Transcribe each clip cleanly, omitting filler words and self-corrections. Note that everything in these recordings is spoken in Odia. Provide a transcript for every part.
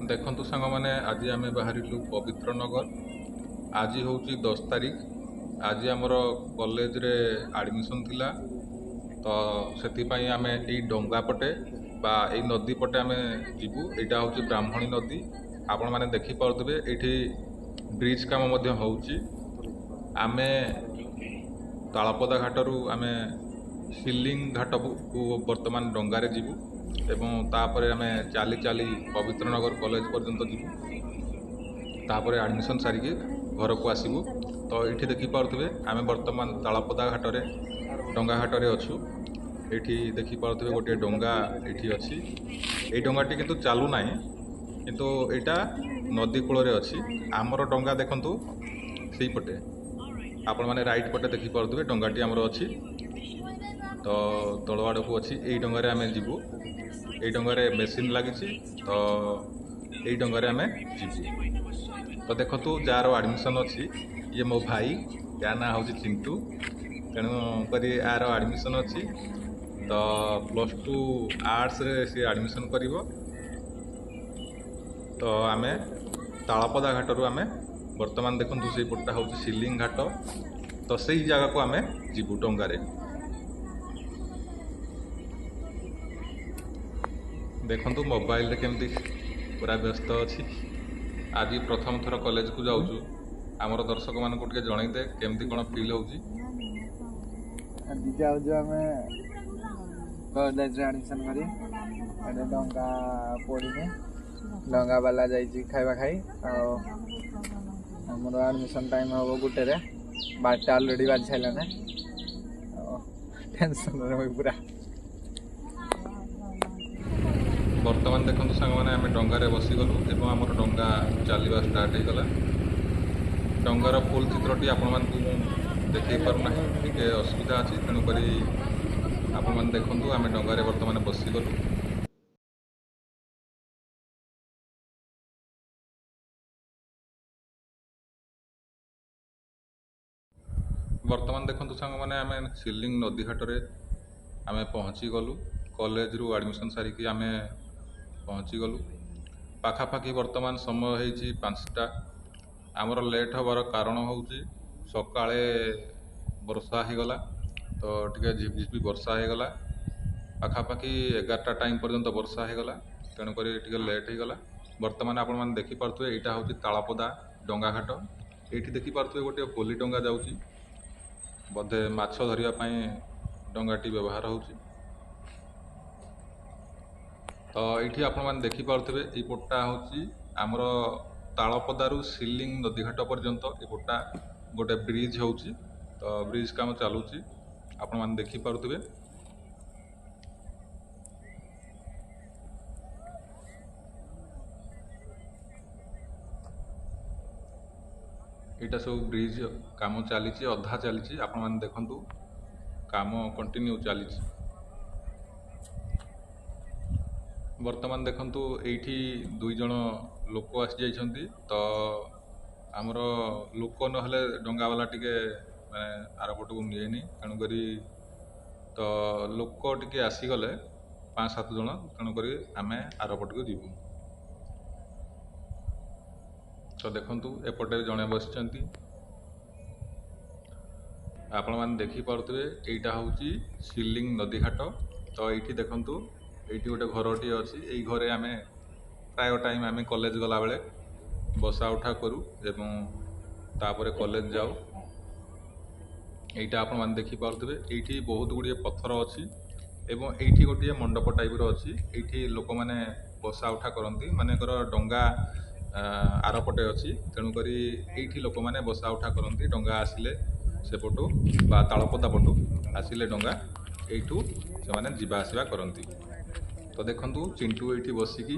ଦେଖନ୍ତୁ ସାଙ୍ଗମାନେ, ଆଜି ଆମେ ବାହାରିଲୁ ପବିତ୍ର ନଗର। ଆଜି ହେଉଛି 10 ତାରିଖ। ଆଜି ଆମର କଲେଜରେ ଆଡ଼ମିସନ୍ ଥିଲା, ତ ସେଥିପାଇଁ ଆମେ ଏଇ ଡଙ୍ଗା ପଟେ ବା ଏଇ ନଦୀ ପଟେ ଆମେ ଯିବୁ। ଏଇଟା ହେଉଛି ବ୍ରାହ୍ମଣୀ ନଦୀ। ଆପଣମାନେ ଦେଖିପାରୁଥିବେ ଏଇଠି ବ୍ରିଜ୍ କାମ ମଧ୍ୟ ହେଉଛି। ଆମେ ତାଳପଦା ଘାଟରୁ ଆମେ ସିଲିଂ ଘାଟକୁ ବର୍ତ୍ତମାନ ଡଙ୍ଗାରେ ଯିବୁ ଏବଂ ତାପରେ ଆମେ ଚାଲି ଚାଲି ପବିତ୍ରନଗର କଲେଜ ପର୍ଯ୍ୟନ୍ତ ଯିବୁ। ତାପରେ ଆଡ଼ମିସନ୍ ସାରିକି ଘରକୁ ଆସିବୁ। ତ ଏଇଠି ଦେଖିପାରୁଥିବେ ଆମେ ବର୍ତ୍ତମାନ ତାଳପଦା ଘାଟରେ ଡଙ୍ଗା ଘାଟରେ ଅଛୁ। ଏଇଠି ଦେଖିପାରୁଥିବେ ଗୋଟିଏ ଡଙ୍ଗା ଏଇଠି ଅଛି। ଏଇ ଡଙ୍ଗାଟି କିନ୍ତୁ ଚାଲୁନାହିଁ, କିନ୍ତୁ ଏଇଟା ନଦୀ କୂଳରେ ଅଛି। ଆମର ଡଙ୍ଗା ଦେଖନ୍ତୁ ସେଇପଟେ, ଆପଣମାନେ ରାଇଟ୍ ପଟେ ଦେଖିପାରୁଥିବେ ଡଙ୍ଗାଟି ଆମର ଅଛି। ତ ତଳ ଆଡ଼କୁ ଅଛି। ଏଇ ଡଙ୍ଗାରେ ଆମେ ଯିବୁ। ଏଇ ଡଙ୍ଗାରେ ମେସିନ୍ ଲାଗିଛି, ତ ଏଇ ଡଙ୍ଗାରେ ଆମେ ଯିବୁ। ତ ଦେଖନ୍ତୁ, ଯାହାର ଆଡ଼ମିସନ୍ ଅଛି ଇଏ ମୋ ଭାଇ, ୟା ନାଁ ହେଉଛି ଚିଣ୍ଟୁ। ତେଣୁ କରି ଆର ଆଡ଼ମିସନ୍ ଅଛି, ତ +2 ଆର୍ଟ୍ସରେ ସେ ଆଡ଼ମିସନ୍ କରିବ। ତ ଆମେ ତାଳପଦା ଘାଟରୁ ଆମେ ବର୍ତ୍ତମାନ ଦେଖନ୍ତୁ ସେଇପଟଟା ହେଉଛି ସିଲିଂ ଘାଟ, ତ ସେଇ ଜାଗାକୁ ଆମେ ଯିବୁ ଡଙ୍ଗାରେ। ଦେଖନ୍ତୁ ମୋବାଇଲରେ କେମିତି ପୁରା ବ୍ୟସ୍ତ ଅଛି। ଆଜି ପ୍ରଥମ ଥର କଲେଜକୁ ଯାଉଛୁ। ଆମର ଦର୍ଶକମାନଙ୍କୁ ଟିକେ ଜଣେଇଦେ କେମିତି କ'ଣ ଫିଲ୍ ହେଉଛି। ଆଜି ଯାଉଛୁ ଆମେ କଲେଜରେ ଆଡ଼ମିସନ୍ କରି। ଏଠି ଡଙ୍ଗା ପଡ଼ିନି, ଡଙ୍ଗା ବାଲା ଯାଇଛି ଖାଇବା ଖାଇ। ଆଉ ଆମର ଆଡ଼ମିସନ୍ ଟାଇମ୍ ହେବ 1ରେ, 12ଟା ଅଲରେଡ଼ି ବାଜି ସାରିଲାଣି। ଆଉ ଟେନସନ୍ରେ ମୁଁ ପୁରା। ବର୍ତ୍ତମାନ ଦେଖନ୍ତୁ ସାଙ୍ଗମାନେ, ଆମେ ଡଙ୍ଗାରେ ବସିଗଲୁ ଏବଂ ଆମର ଡଙ୍ଗା ଚାଲିବା ଷ୍ଟାର୍ଟ ହେଇଗଲା। ଡଙ୍ଗାର ଫୁଲ୍ ଚିତ୍ରଟି ଆପଣମାନଙ୍କୁ ମୁଁ ଦେଖାଇ ପାରୁନାହିଁ, ଟିକେ ଅସୁବିଧା ଅଛି। ତେଣୁକରି ଆପଣମାନେ ଦେଖନ୍ତୁ, ଆମେ ଡଙ୍ଗାରେ ବର୍ତ୍ତମାନ ବସିଗଲୁ। ବର୍ତ୍ତମାନ ଦେଖନ୍ତୁ ସାଙ୍ଗମାନେ, ଆମେ ସିଲିଂ ନଦୀ ଘାଟରେ ଆମେ ପହଞ୍ଚିଗଲୁ। କଲେଜରୁ ଆଡ଼ମିସନ୍ ସାରିକି ଆମେ ପହଞ୍ଚିଗଲୁ। ପାଖାପାଖି ବର୍ତ୍ତମାନ ସମୟ ହେଇଛି 5ଟା। ଆମର ଲେଟ୍ ହେବାର କାରଣ ହେଉଛି ସକାଳେ ବର୍ଷା ହେଇଗଲା, ତ ଟିକେ ଝିପଝିପି ବର୍ଷା ହେଇଗଲା। ପାଖାପାଖି 11ଟା ଟାଇମ୍ ପର୍ଯ୍ୟନ୍ତ ବର୍ଷା ହେଇଗଲା, ତେଣୁକରି ଟିକେ ଲେଟ୍ ହେଇଗଲା। ବର୍ତ୍ତମାନ ଆପଣମାନେ ଦେଖିପାରୁଥିବେ ଏଇଟା ହେଉଛି ତାଳପଦା ଡଙ୍ଗା ଘାଟ। ଏଇଠି ଦେଖିପାରୁଥିବେ ଗୋଟିଏ ହୋଲି ଡଙ୍ଗା ଯାଉଛି, ବୋଧେ ମାଛ ଧରିବା ପାଇଁ ଡଙ୍ଗାଟି ବ୍ୟବହାର ହେଉଛି। ତ ଏଇଠି ଆପଣମାନେ ଦେଖିପାରୁଥିବେ ଏଇପଟଟା ହେଉଛି ଆମର ତାଳପଦାରୁ ସିଲିଂ ନଦୀଘାଟ ପର୍ଯ୍ୟନ୍ତ ଏପଟଟା ଗୋଟେ ବ୍ରିଜ୍ ହେଉଛି। ତ ବ୍ରିଜ୍ କାମ ଚାଲୁଛି, ଆପଣମାନେ ଦେଖିପାରୁଥିବେ। ଏଇଟା ସବୁ ବ୍ରିଜ୍ କାମ ଚାଲିଛି, ଅଧା ଚାଲିଛି। ଆପଣମାନେ ଦେଖନ୍ତୁ, କାମ କଣ୍ଟିନ୍ୟୁ ଚାଲିଛି। ବର୍ତ୍ତମାନ ଦେଖନ୍ତୁ, ଏଇଠି 2 ଜଣ ଲୋକ ଆସିଯାଇଛନ୍ତି। ତ ଆମର ଲୋକ ନହେଲେ ଡଙ୍ଗାବାଲା ଟିକେ ମାନେ ଆରପଟକୁ ନିଏନି, ତେଣୁକରି ତ ଲୋକ ଟିକେ ଆସିଗଲେ 5-7 ଜଣ, ତେଣୁକରି ଆମେ ଆରପଟକୁ ଯିବୁ। ତ ଦେଖନ୍ତୁ, ଏପଟେ ଜଣେ ବସିଛନ୍ତି। ଆପଣମାନେ ଦେଖିପାରୁଥିବେ ଏଇଟା ହେଉଛି ସିଲିଂ ନଦୀଘାଟ। ତ ଏଇଠି ଦେଖନ୍ତୁ, ଏଇଠି ଗୋଟେ ଘରଟିଏ ଅଛି। ଏଇ ଘରେ ଆମେ ପ୍ରାୟ ଟାଇମ୍ ଆମେ କଲେଜ ଗଲାବେଳେ ବସା ଉଠା କରୁ ଏବଂ ତାପରେ କଲେଜ ଯାଉ। ଏଇଟା ଆପଣମାନେ ଦେଖିପାରୁଥିବେ, ଏଇଠି ବହୁତ ଗୁଡ଼ିଏ ପଥର ଅଛି ଏବଂ ଏଇଠି ଗୋଟିଏ ମଣ୍ଡପ ଟାଇପ୍ର ଅଛି। ଏଇଠି ଲୋକମାନେ ବସା ଉଠା କରନ୍ତି। ମନେକର ଡଙ୍ଗା ଆରପଟେ ଅଛି, ତେଣୁକରି ଏଇଠି ଲୋକମାନେ ବସା ଉଠା କରନ୍ତି। ଡଙ୍ଗା ଆସିଲେ ସେପଟୁ ବା ତାଳପଦା ପଟୁ ଆସିଲେ ଡଙ୍ଗା ଏଇଠୁ ସେମାନେ ଯିବା ଆସିବା କରନ୍ତି। ତ ଦେଖନ୍ତୁ, ଚିଣ୍ଟୁ ଏଇଠି ବସିକି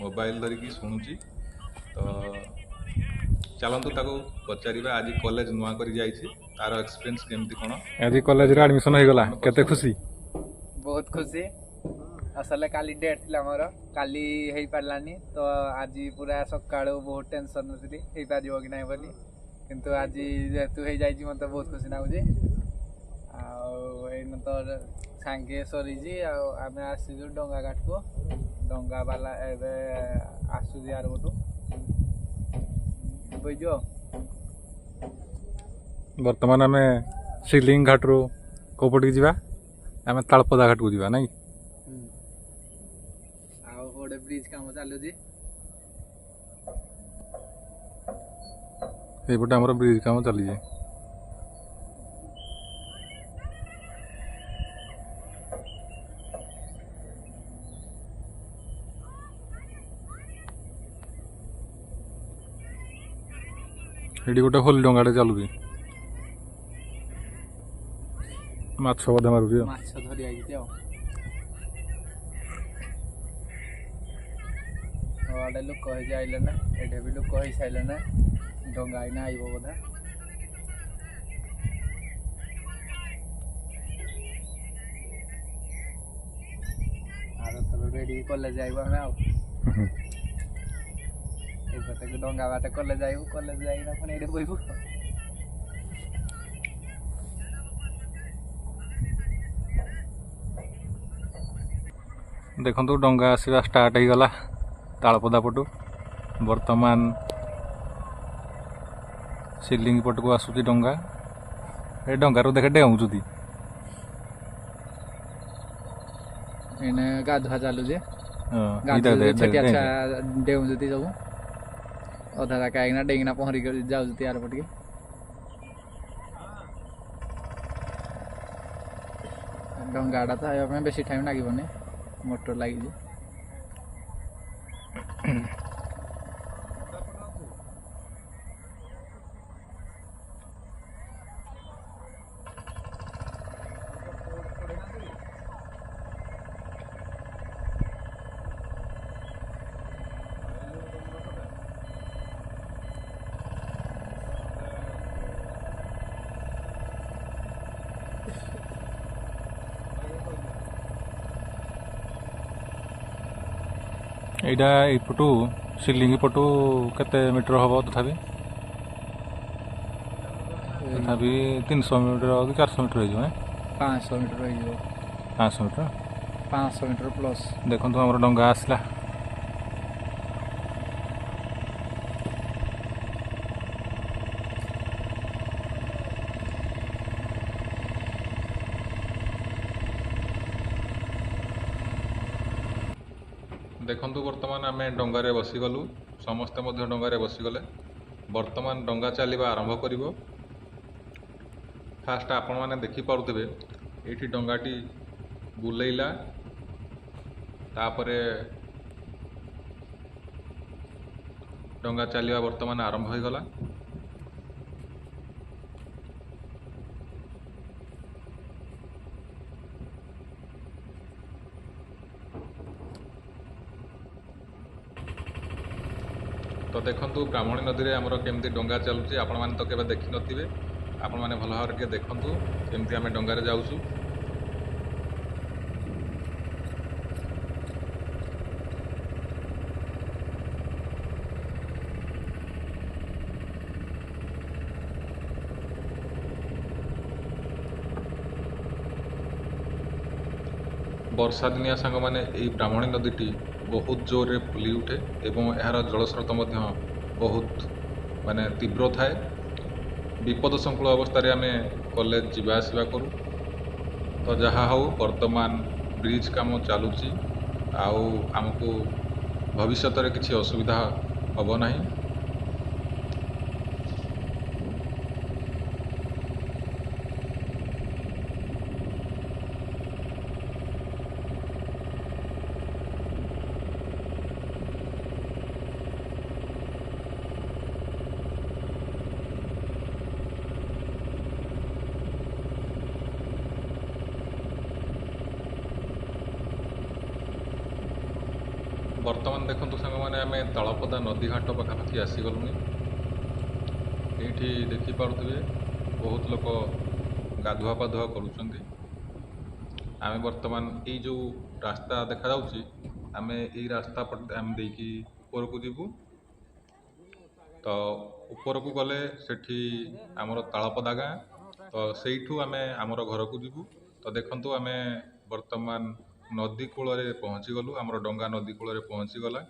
ମୋବାଇଲ ଧରିକି ଶୁଣୁଛି। ତ ଚାଲନ୍ତୁ ତାକୁ ପଚାରିବା, ଆଜି କଲେଜ ନୂଆ କରି ଯାଇଛି, ତାର ଏକ୍ସପିରିଏନ୍ସ କେମିତି କ'ଣ। ଆଜି କଲେଜରେ ଆଡ଼ମିସନ୍ ହେଇଗଲା, କେତେ ଖୁସି? ବହୁତ ଖୁସି। ଆସିଲେ କାଲି ଡେଟ୍ ଥିଲା ମୋର, କାଲି ହେଇପାରିଲାନି। ତ ଆଜି ପୁରା ସକାଳୁ ବହୁତ ଟେନସନ୍ ଥିଲି ହେଇପାରିବ କି ନାହିଁ ବୋଲି, କିନ୍ତୁ ଆଜି ଯେହେତୁ ହେଇଯାଇଛି ମୋତେ ବହୁତ ଖୁସି ଲାଗୁଛି। ଆଉ ଏଇନ ତ ସାଙ୍ଗେ ସରିଛି, ଆଉ ଆମେ ଆସିଛୁ ଡଙ୍ଗା ଘାଟକୁ। ଡଙ୍ଗା ବାଲା ଏବେ ଆସୁଛି ଆର ପଟୁ ବୁଝିବ। ବର୍ତ୍ତମାନ ଆମେ ସିଲିଂ ଘାଟରୁ କୋଉ ପଟିକି ଯିବା? ଆମେ ତାଳପଦା ଘାଟକୁ ଯିବା ନାଇଁ? ଆଉ ଗୋଟେ ବ୍ରିଜ କାମ ଚାଲୁଛି। ଏଇପଟେ ଆମର ବ୍ରିଜ କାମ ଚାଲିଛି। ଏଠି ଗୋଟେ ହୋଲି ଡଙ୍ଗାଟେ ଚାଲୁଛି। ମାଛ ବୋଧେ ମାରୁଛି ଆଉ। ମାଛ ଧରି ଆଇଛି ଆଉ ଗୋଟେ ଲୋକ ହେଇଛି ଆଇଲେ ନା, ଏଠି ବି ଲୋକ ହେଇସାଇଲେ ନା। ଡଙ୍ଗା ଏଇନା ଆଇବ ବୋଧେ। ଆରଥର ରେଡି କଲେଜ ଆଇବ ଆମେ ଆଉ। ଏପଟେ ଡଙ୍ଗା ବାଟେ କଲେଜ ଆଇବୁ, କଲେଜ ଯାଇକିନା ପୁଣି ଏଇଠି ବଇବୁ। ଦେଖନ୍ତୁ ଡଙ୍ଗା ଆସିବା ଷ୍ଟାର୍ଟ ହେଇଗଲା ତାଳପଦା ପଟୁ। ବର୍ତ୍ତମାନ ସିଲିଂ ପଟକୁ ଆସୁଛି ଡଙ୍ଗା। ଏ ଡଙ୍ଗାରୁ ଦେଖେ ଡେଉଁଛନ୍ତି। ଏଇନେ ଗାଧୁଆ ଚାଲୁଛି। ଏଇଟା ଛୋଟିଆ ଛୁଆ ଡେଉଁଛନ୍ତି ସବୁ। ଅଧା କାହିଁକିନା ଡେଇଁକିନା ପହଁରିକି ଯାଉଛନ୍ତି ଆର ପଟିକି। ଡଙ୍ଗାଟା ତ ଆଇବା ପାଇଁ ବେଶୀ ଟାଇମ୍ ଲାଗିବନି, ମୋଟର ଲାଗିଛି। এইটা এইপଟୁ ସିଲିଂ ପଟୁ କେତେ ମିଟର ହେବ ତଥାପି? ତଥାପି 300 ମିଟର କି 400 ମିଟର ହେଇଯିବ। 500 ମିଟର ହେଇଯିବ। 500 ମିଟର? 500 metre plus. ଦେଖନ୍ତୁ ଆମର ଡଙ୍ଗା ଆସିଲା। ଦେଖନ୍ତୁ ବର୍ତ୍ତମାନ ଆମେ ଡଙ୍ଗାରେ ବସିଗଲୁ, ସମସ୍ତେ ମଧ୍ୟ ଡଙ୍ଗାରେ ବସିଗଲେ। ବର୍ତ୍ତମାନ ଡଙ୍ଗା ଚାଲିବା ଆରମ୍ଭ କରିବ। ଫାଷ୍ଟ ଆପଣମାନେ ଦେଖିପାରୁଥିବେ ଏଇଠି ଡଙ୍ଗାଟି ବୁଲେଇଲା, ତାପରେ ଡଙ୍ଗା ଚାଲିବା ବର୍ତ୍ତମାନ ଆରମ୍ଭ ହୋଇଗଲା। ତ ଦେଖନ୍ତୁ ବ୍ରାହ୍ମଣୀ ନଦୀରେ ଆମର କେମିତି ଡଙ୍ଗା ଚାଲୁଛି। ଆପଣମାନେ ତ କେବେ ଦେଖିନଥିବେ, ଆପଣମାନେ ଭଲ ଭାବରେ ଟିକେ ଦେଖନ୍ତୁ କେମିତି ଆମେ ଡଙ୍ଗାରେ ଯାଉଛୁ। ବର୍ଷା ଦିନିଆ ସାଙ୍ଗମାନେ ଏହି ବ୍ରାହ୍ମଣୀ ନଦୀଟି ବହୁତ ଜୋରରେ ଫୁଲି ଉଠେ ଏବଂ ଏହାର ଜଳସ୍ରୋତ ମଧ୍ୟ ବହୁତ ତୀବ୍ର ଥାଏ। ବିପଦ ସଂକୁଳ ଅବସ୍ଥାରେ ଆମେ କଲେଜ ଯିବା ଆସିବା କରୁ। ତ ଯାହା ହେଉ ବର୍ତ୍ତମାନ ବ୍ରିଜ କାମ ଚାଲୁଛି, ଆଉ ଆମକୁ ଭବିଷ୍ୟତରେ କିଛି ଅସୁବିଧା ହେବ ନାହିଁ। ବର୍ତ୍ତମାନ ଦେଖନ୍ତୁ ସାଙ୍ଗମାନେ, ଆମେ ତାଳପଦା ନଦୀ ଘାଟ ପାଖାପାଖି ଆସିଗଲୁଣି। ଏଇଠି ଦେଖିପାରୁଥିବେ ବହୁତ ଲୋକ ଗାଧୁଆ ପାଧୁଆ କରୁଛନ୍ତି। ଆମେ ବର୍ତ୍ତମାନ ଏଇ ଯେଉଁ ରାସ୍ତା ଦେଖାଯାଉଛି, ଆମେ ଏଇ ରାସ୍ତା ପଟେ ଆମେ ଦେଇକି ଉପରକୁ ଯିବୁ। ତ ଉପରକୁ ଗଲେ ସେଠି ଆମର ତାଳପଦା ଗାଁ, ତ ସେଇଠୁ ଆମେ ଆମର ଘରକୁ ଯିବୁ। ତ ଦେଖନ୍ତୁ ଆମେ ବର୍ତ୍ତମାନ ନଦୀ କୂଳରେ ପହଞ୍ଚିଗଲୁ। ଆମର ଡଙ୍ଗା ନଦୀ କୂଳରେ ପହଞ୍ଚିଗଲା।